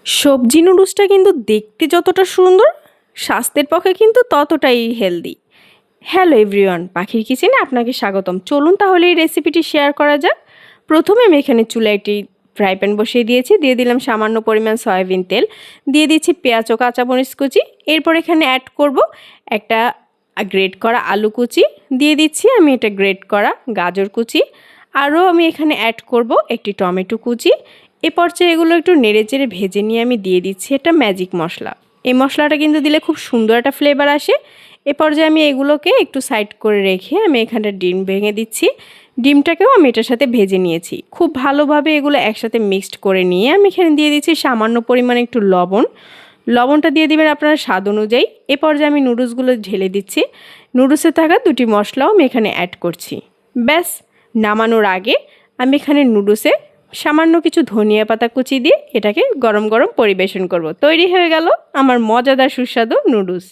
সবজি নুডলসটা কিন্তু দেখতে যতটা সুন্দর, স্বাস্থ্যের পক্ষে কিন্তু ততটাই হেলদি। হ্যালো এভরিওয়ান, পাখির কিচেনে আপনাকে স্বাগতম। চলুন তাহলে এই রেসিপিটি শেয়ার করা যাক। প্রথমে আমি এখানে চুলায় একটি ফ্রাই প্যান বসিয়ে দিয়েছি, দিয়ে দিলাম সামান্য পরিমাণ সয়াবিন তেল, দিয়ে দিচ্ছি পেঁয়াজ ও কাঁচামরিচ কুচি। এরপর এখানে অ্যাড করব একটা গ্রেট করা আলু কুচি, দিয়ে দিচ্ছি আমি এটা গ্রেট করা গাজর কুচি, আরও আমি এখানে অ্যাড করব একটি টমেটো কুচি। এ পর্যায়ে এগুলো একটু নেড়েচেড়ে ভেজে নিয়ে আমি দিয়ে দিচ্ছি একটা ম্যাজিক মশলা। এই মশলাটা কিন্তু দিলে খুব সুন্দর একটা ফ্লেভার আসে। এ পর্যায়ে আমি এগুলোকে একটু সাইড করে রেখে আমি এখানে ডিম ভেঙে দিচ্ছি। ডিমটাকেও আমি এটার সাথে ভেজে নিয়েছি। খুব ভালোভাবে এগুলো একসাথে মিক্সড করে নিয়ে আমি এখানে দিয়ে দিচ্ছি সামান্য পরিমাণে একটু লবণ। লবণটা দিয়ে দিবেন আপনার স্বাদ অনুযায়ী। এ পর্যায়ে আমি নুডলসগুলো ঢেলে দিচ্ছি। নুডলসে থাকা দুটি মশলাও আমি এখানে অ্যাড করছি। ব্যাস, নামানোর আগে আমি এখানে নুডলসে সামান্য কিছু ধনিয়া পাতা কুচি দিয়ে এটাকে গরম গরম পরিবেশন করব। তৈরি হয়ে গেল আমার মজাদার সুস্বাদু নুডলস।